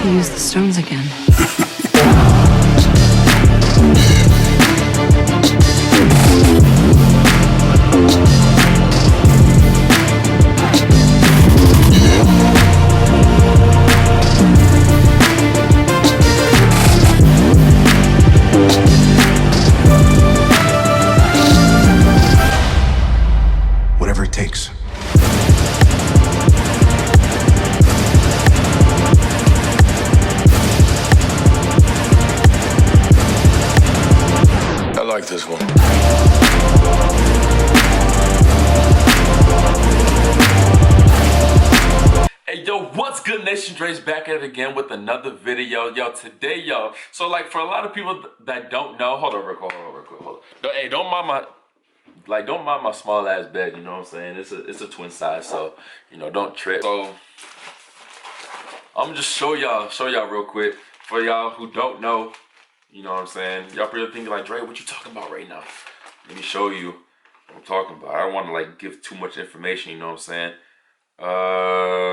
Use the stones again. Whatever it takes. I like this one. Hey yo, what's good, Nation? Dre's back at it again with another video. Yo, today, yo, so like for a lot of people that don't know, hold on real quick, hold on. Hey, don't mind my small ass bed, you know what I'm saying? It's a twin size, so you know, don't trip. So I'm gonna just show y'all real quick. For y'all who don't know, you know what I'm saying? Y'all probably thinking like, Dre, what you talking about right now? Let me show you what I'm talking about. I don't want to like give too much information, you know what I'm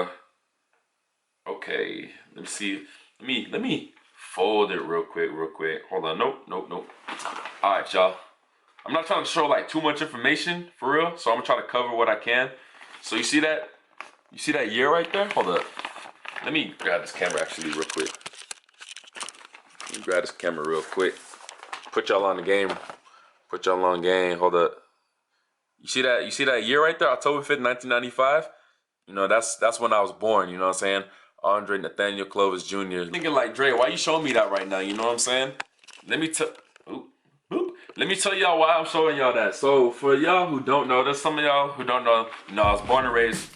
saying? Okay, let me see. Let me fold it real quick. Hold on, nope. All right, y'all. I'm not trying to show like too much information for real, so I'm gonna try to cover what I can. So you see that? You see that year right there? Hold up. Let me grab this camera actually real quick. Put y'all on the game. Hold up. You see that? You see that year right there? October 5th, 1995. You know, that's when I was born. You know what I'm saying? Andre Nathaniel Clovis Jr. Thinking like, Dre, why you showing me that right now? You know what I'm saying? Let me tell y'all why I'm showing y'all that. So for y'all who don't know, there's some of y'all who don't know. You know, I was born and raised.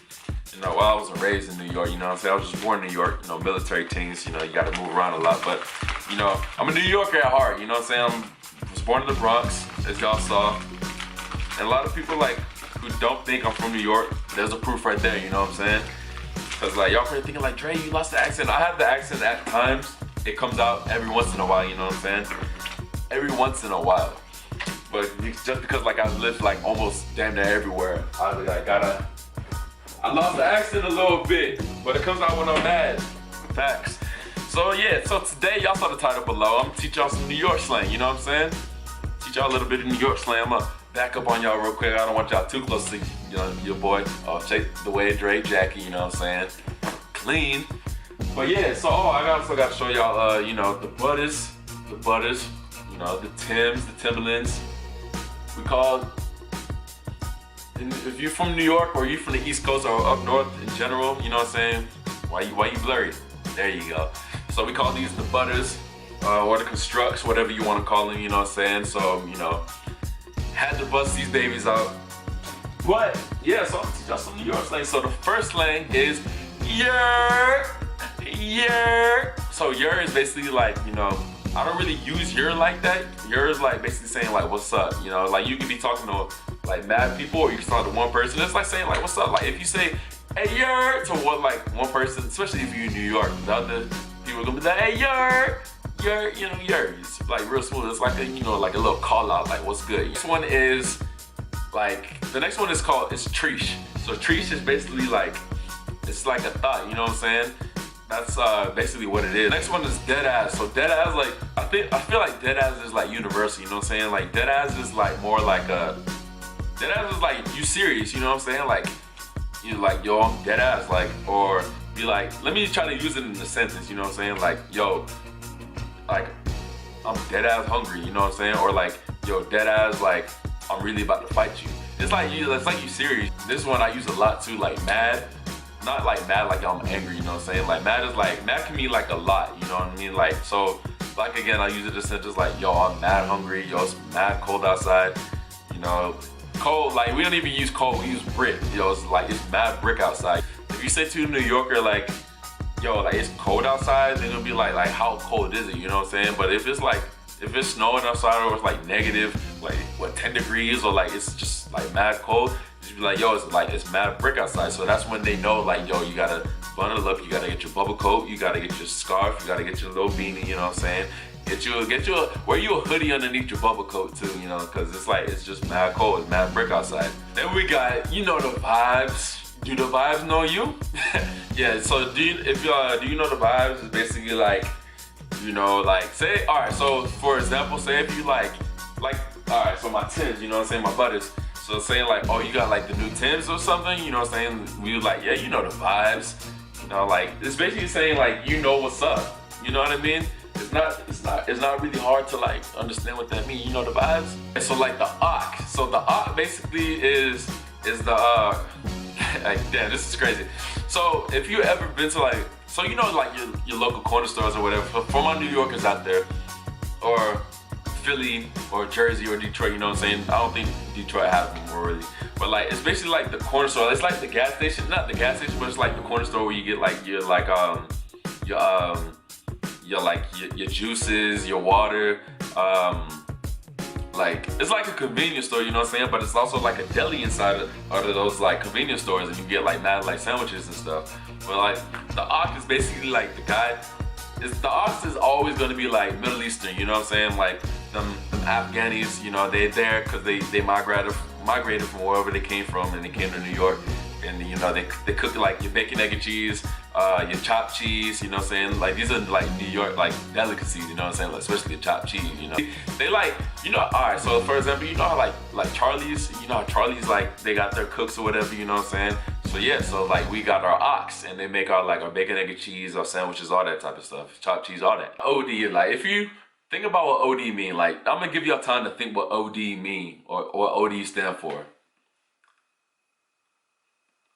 You know, well, I wasn't raised in New York. You know what I'm saying? I was just born in New York. You know, military teens. You know, you got to move around a lot. But you know, I'm a New Yorker at heart. You know what I'm saying? I was born in the Bronx, as y'all saw. And a lot of people like who don't think I'm from New York, there's a proof right there. You know what I'm saying? Cause like y'all probably thinking like, Dre, you lost the accent. I have the accent at times. It comes out every once in a while. You know what I'm saying? Every once in a while. But just because like I lived like almost damn near everywhere, I lost the accent a little bit, but it comes out when I'm mad. Facts. So yeah, so today y'all saw the title below. I'm gonna teach y'all some New York slang, you know what I'm saying? Teach y'all a little bit of New York slang. I'm gonna back up on y'all real quick. I don't want y'all too close to, you know, your boy, TheWayOfDre, Jackie, you know what I'm saying? Clean. But yeah, so I also gotta show y'all, you know, the butters, you know, the Tims, the Timberlands. We call, if you're from New York or you're from the East Coast or up north in general, you know what I'm saying? Why you blurry? There you go. So we call these the butters or the constructs, whatever you want to call them, you know what I'm saying? So, you know, had to bust these babies out. But yeah, so I'll teach y'all some New York slang. So the first slang is yer. So yer is basically like, you know, I don't really use yer like that. Yer is like basically saying like, what's up? You know, like you can be talking to like mad people or you can talk to one person. It's like saying like, what's up? Like if you say, hey yer, to one person, especially if you're in New York, the other people are gonna be like, hey yer, you know, yer. It's like real smooth. It's like a, you know, like a little call out, like what's good. This one is like, the next one is called, it's treesh. So treesh is basically like, it's like a thought, you know what I'm saying? That's basically what it is. Next one is dead ass. So dead ass, like I feel like dead ass is like universal. You know what I'm saying? Like dead ass is like more like a dead ass is like you serious. You know what I'm saying? Like you like yo, I'm dead ass. Like or be like, let me try to use it in a sentence. You know what I'm saying? Like yo, like I'm dead ass hungry. You know what I'm saying? Or like yo, dead ass like I'm really about to fight you. It's like you serious. This one I use a lot too. Like mad. Not like mad like I'm angry, you know what I'm saying? Like mad is like, mad can mean like a lot, you know what I mean? Like, so, like again, I use it as sentence like, yo, I'm mad hungry, yo, it's mad cold outside, you know? Cold, like we don't even use cold, we use brick, yo, it's like, it's mad brick outside. If you say to a New Yorker like, yo, like it's cold outside, then it'll be like how cold is it, you know what I'm saying? But if it's like, if it's snowing outside or it's like negative, like what, 10 degrees or like it's just like mad cold, just be like, yo, it's mad brick outside. So that's when they know like, yo, you gotta bundle up, you gotta get your bubble coat, you gotta get your scarf, you gotta get your little beanie, you know what I'm saying? Wear you a hoodie underneath your bubble coat too, you know, cause it's like, it's just mad cold, it's mad brick outside. Then we got, you know the vibes. Do the vibes know you? Yeah, so do you know the vibes is basically like, like say, all right, so for example, say if you like, all right, so my Tims, you know what I'm saying, my butters. So saying like, oh, you got like the new Tims or something, you know what I'm saying? We was like, yeah, you know the vibes. Like it's basically saying like, you know what's up. You know what I mean? It's not really hard to like understand what that means. You know the vibes? And so like the OC. So the OC basically is the like, damn, this is crazy. So if you ever been to like, so like your local corner stores or whatever, for my New Yorkers out there, or Philly or Jersey or Detroit, you know what I'm saying? I don't think Detroit has them more really. But like it's basically like the corner store. It's like the gas station, not the gas station, but it's like the corner store where you get like your juices, your water, like it's like a convenience store, you know what I'm saying? But it's also like a deli inside of those like convenience stores, and you get like mad like sandwiches and stuff. But like the OC is basically like the guy. The OC is always gonna be like Middle Eastern, you know what I'm saying? Like them Afghanis, they're there because they migrated from wherever they came from, and they came to New York. And they cook like your bacon, egg, and cheese, your chopped cheese, you know what I'm saying? Like these are like New York like delicacies, you know what I'm saying? Like, especially the chopped cheese, They like, alright, so for example, you know how like Charlie's, how Charlie's like they got their cooks or whatever, you know what I'm saying? So yeah, so like we got our OX, and they make our bacon, egg, and cheese, our sandwiches, all that type of stuff, chopped cheese, all that. OD, like if you think about what OD mean, like I'm gonna give y'all time to think what OD mean or what OD stand for.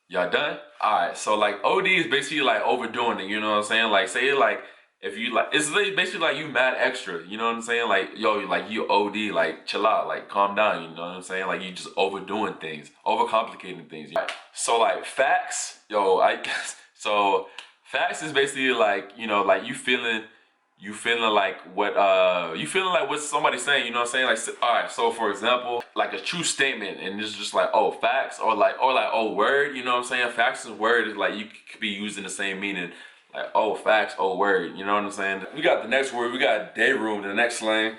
Y'all done? Alright, so like OD is basically like overdoing it, you know what I'm saying? Like say like if you like, it's basically like you mad extra, you know what I'm saying? Like yo, like you OD, like chill out, like calm down, you know what I'm saying? Like you just overdoing things, overcomplicating things. So like facts, so facts is basically like, like you feeling like what somebody's saying, you know what I'm saying? Like, all right, so for example, like a true statement, and it's just like, oh, facts, or like oh, word, you know what I'm saying? Facts and word is like, you could be using the same meaning, like, oh, facts, oh, word, you know what I'm saying? We got the next word, we got day room, the next slang.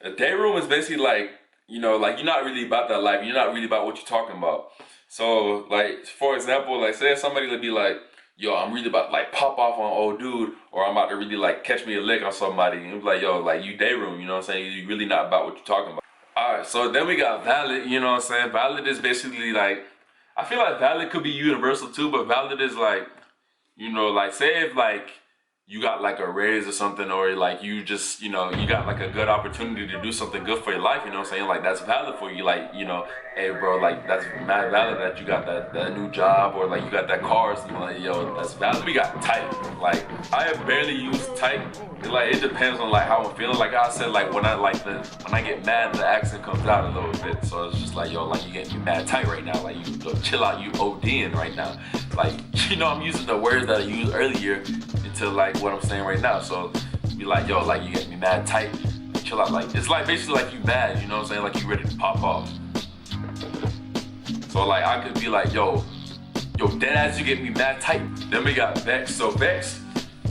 A day room is basically like, like you're not really about that life, you're not really about what you're talking about. So like, for example, like say somebody would be like, yo, I'm really about to like pop off on old dude, or I'm about to really like catch me a lick on somebody. And it's like, yo, like you day room, you know what I'm saying? You really not about what you're talking about. All right, so then we got valid, you know what I'm saying? Valid is basically like, I feel like valid could be universal too, but valid is like, like say if like you got like a raise or something, or like you just, you got like a good opportunity to do something good for your life, you know what I'm saying? Like that's valid for you, like, hey bro, like that's mad valid that you got that new job, or like you got that car or something, like, yo, that's valid. We got tight. Like I have barely used tight. Like it depends on like how I'm feeling. Like I said, like when I get mad, the accent comes out a little bit. So it's just like, yo, like you getting me mad tight right now. Like you chill out, you ODing right now. Like, I'm using the words that I used earlier into like what I'm saying right now. So be like, yo, like you getting me mad tight, chill out. Like it's like basically like you mad, you know what I'm saying? Like you ready to pop off. So like I could be like, yo, dead ass, you get me mad tight. Then we got vex. So vex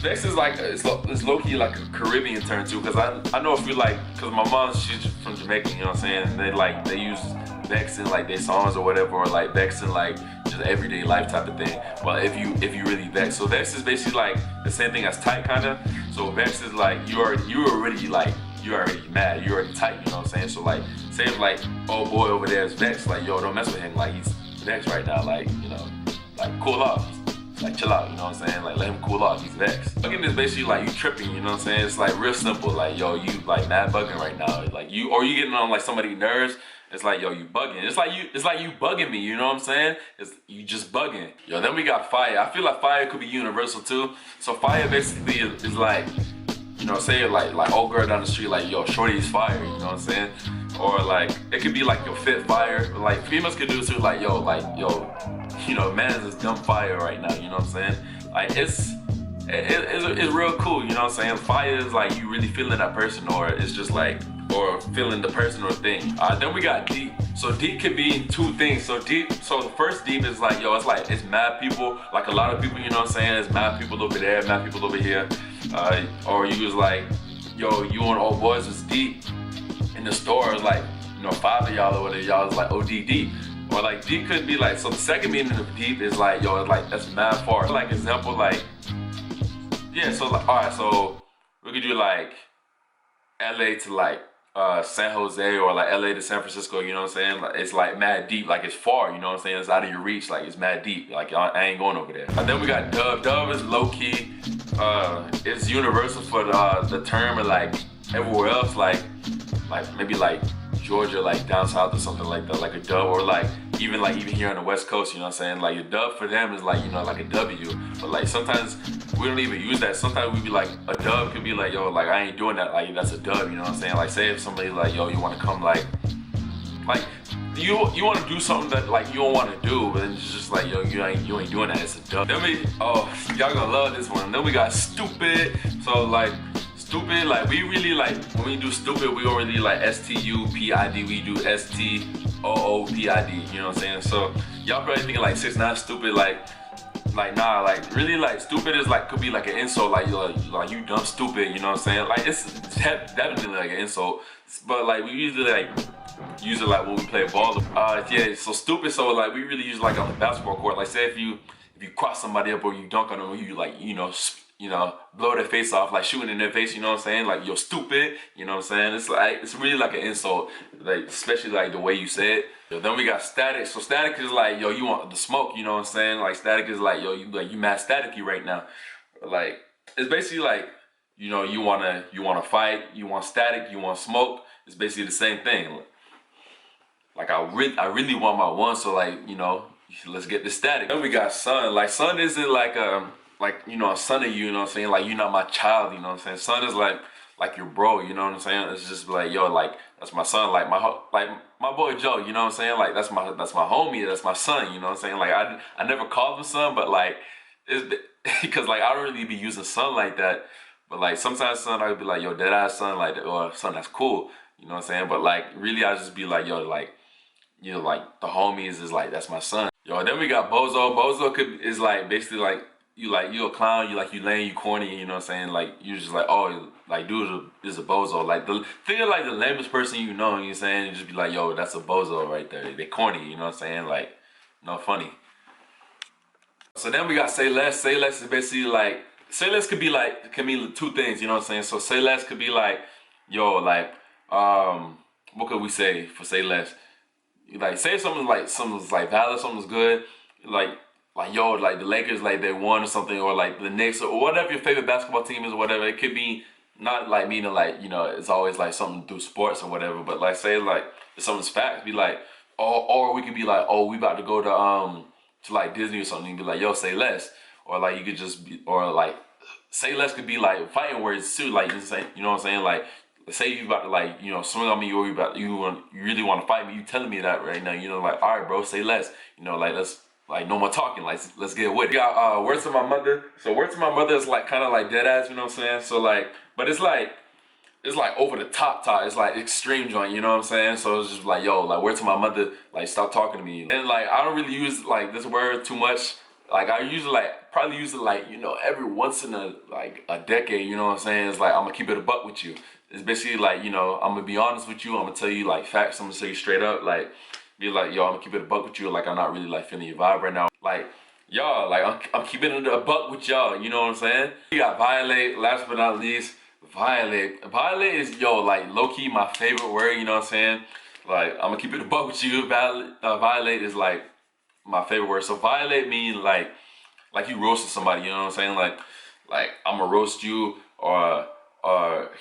is like, it's low-key like a Caribbean term too, because I know if you like, because my mom, she's from Jamaica, you know what I'm saying? And they use vex in like their songs or whatever, or like vex in like just everyday life type of thing. Well, if you really vex. So vex is basically like the same thing as tight kinda. So vex is like you already mad, you already tight, you know what I'm saying? So like, say if like, oh boy over there is vexed, like yo, don't mess with him, like he's vexed right now, like, like cool off. Like chill out, you know what I'm saying? Like let him cool off, he's vexed. Bugging is basically like you tripping, you know what I'm saying? It's like real simple, like yo, you like mad bugging right now. Like you getting on like somebody's nerves, it's like yo, you bugging. It's like you bugging me, you know what I'm saying? It's you just bugging. Yo, then we got fire. I feel like fire could be universal too. So fire basically is like, say like old girl down the street, like yo, shorty is fire, you know what I'm saying? Or like it could be like your fit fire. Like females could do it too, like yo, man is dumb fire right now, you know what I'm saying? Like it's real cool, you know what I'm saying? Fire is like you really feeling that person, or it's just like, or feeling the person or thing. Then we got deep. So deep could be two things. So the first deep is like, yo, it's mad people, like a lot of people, you know what I'm saying? It's mad people over there, mad people over here. Or you was like, yo, you and old boys was deep in the store, like, 5 of y'all or whatever, y'all was like OD deep. Or like deep could be like, so the second meaning of deep is like, yo, like that's mad far. Like example, like, yeah, so like, all right, so we could do like LA to like San Jose, or like LA to San Francisco, you know what I'm saying? Like, it's like mad deep, like it's far, you know what I'm saying? It's out of your reach, like it's mad deep, like I ain't going over there. And then we got dub. Dub is low key, it's universal for the term, and like everywhere else, like maybe like Georgia, like down south or something like that, like a dub, or like even here on the West Coast, you know what I'm saying? Like a dub for them is like, you know, like a W. But like sometimes we don't even use that. Sometimes we be like, a dub could be like, yo, like I ain't doing that, like that's a dub, you know what I'm saying? Like say if somebody's like, yo, you wanna come like you want to do something that like you don't want to do, but it's just like, yo, you ain't doing that. It's a dub. Then we, oh, y'all gonna love this one. Then we got stupid. So like stupid, like we really like when we do stupid, we don't really like STUPID. We do STOOPID. You know what I'm saying? So y'all probably thinking like 6ix9ine stupid, like nah, like really like stupid is like could be like an insult, like you dumb stupid. You know what I'm saying? Like it's definitely like an insult, but like we usually like use it like when we play ball. Yeah, so stupid, so like we really use like on the basketball court. Like say if you cross somebody up or you dunk on them, or you like, you know, blow their face off, like shooting in their face, you know what I'm saying? Like, you're stupid, you know what I'm saying? It's like, it's really like an insult, like especially like the way you say it. Then we got static. So static is like, yo, you want the smoke, you know what I'm saying? Like static is like, yo, you mad staticky right now. Like it's basically like, you know, you wanna fight, you want static, you want smoke. It's basically the same thing. Like I really want my one, so like, you know, let's get the static. Then we got son. Like son isn't like you know, a son of you know what I'm saying? Like you're not my child, you know what I'm saying? Son is like your bro, you know what I'm saying? It's just like, yo, like that's my son, like my boy Joe, you know what I'm saying? Like that's my homie, that's my son, you know what I'm saying? Like I never called him son, but like it's because like I don't really be using son like that. But like sometimes son I would be like, yo, dead ass son, like, or son, that's cool, you know what I'm saying? But like really I just be like, yo, like, you know, like the homies is like, that's my son. Yo, then we got bozo. Bozo is like basically like you a clown, you lame, you corny, you know what I'm saying? Like you just like, oh, like dude is a bozo. Like think of like the lamest person you know, you know what I'm saying? You just be like, yo, that's a bozo right there. They corny, you know what I'm saying? Like, no funny. So then we got say less. Say less is basically like, say less can mean two things, you know what I'm saying? So say less could be like, yo, like, what could we say for say less? Like say something's like valid, something's good, like yo, like the Lakers, like they won or something, or like the Knicks, or whatever your favorite basketball team is, or whatever. It could be not like meaning like, you know, it's always like something through sports or whatever, but like say like if something's facts, be like, or we could be like, oh, we about to go to like Disney or something, and be like, yo, say less, or like you could just be, or like say less could be like fighting words too, like you say, you know what I'm saying, like. Say you about to like, you know, swing on me, or you really want to fight me, you telling me that right now, you know, like, all right, bro, say less, you know, like let's like no more talking, like let's get with it. We got words to my mother. So words to my mother is like kind of like dead ass, you know what I'm saying? So like, but it's like over the top. It's like extreme joint, you know what I'm saying? So it's just like, yo, like word to my mother, like stop talking to me. And like I don't really use like this word too much. Like I usually like probably use it like, you know, every once in a decade, you know what I'm saying? It's like I'm gonna keep it a buck with you. It's basically like, you know, I'm gonna be honest with you. I'm gonna tell you like facts. I'm gonna tell you straight up, like be like, yo, I'm gonna keep it a buck with you. Like I'm not really like feeling your vibe right now. Like y'all, like I'm keeping it a buck with y'all. You know what I'm saying? We got violate. Last but not least, violate. Violate is, yo, like low key my favorite word. You know what I'm saying? Like I'm gonna keep it a buck with you. Violate is like my favorite word. So violate means like you roasted somebody, you know what I'm saying? Like I'm gonna roast you, or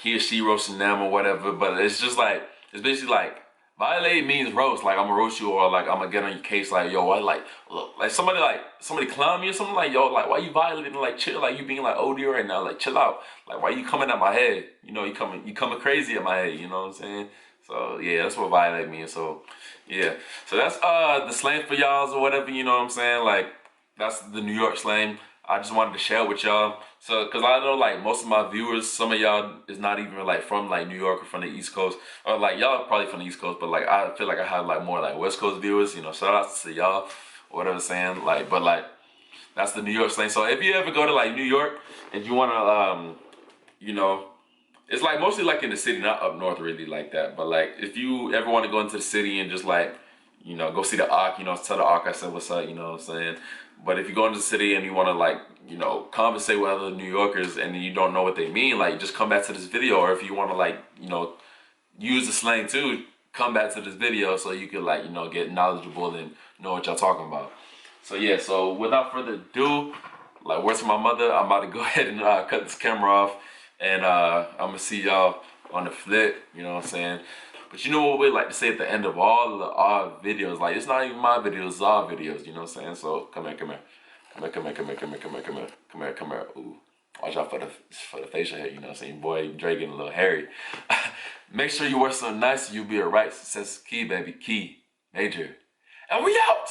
he or she roasting them or whatever. But it's just like, it's basically like violate means roast. Like I'm gonna roast you, or like I'm gonna get on your case. Like, yo, I like somebody clown me or something. Like, yo, like why you violating? Like chill. Like you being like OD right now. Like chill out. Like why you coming at my head? You know, you coming crazy at my head. You know what I'm saying? So yeah, that's what violate means. So yeah, so that's the slang for y'all or whatever. You know what I'm saying? Like that's the New York slang. I just wanted to share with y'all. So, cause I know like most of my viewers, some of y'all is not even like from like New York or from the East Coast, or like y'all probably from the East Coast, but like I feel like I have like more like West Coast viewers. You know, shout out to y'all or whatever I'm saying. Like, but like that's the New York slang. So if you ever go to like New York and you wanna you know, it's like mostly like in the city, not up north really like that. But like if you ever want to go into the city and just like, you know, go see the Ark, you know, tell the Ark I said what's up, you know what I'm saying? But if you go into the city and you want to, like, you know, conversate with other New Yorkers and you don't know what they mean, like, just come back to this video. Or if you want to, like, you know, use the slang too, come back to this video so you can, like, you know, get knowledgeable and know what y'all talking about. So yeah, so without further ado, like, words from my mother, I'm about to go ahead and cut this camera off, and I'm gonna see y'all on the flip, you know what I'm saying? But you know what we like to say at the end of all our videos, like, it's not even my videos, it's our videos, you know what I'm saying? So come here, come here. Come here, come here, come here, come here, come here, come here, come here, come here. Ooh, watch out for the facial hair, you know what I'm saying? Boy, Dre getting a little hairy. Make sure you wear something nice and you'll be a right success key, baby. Key. Major. And we out!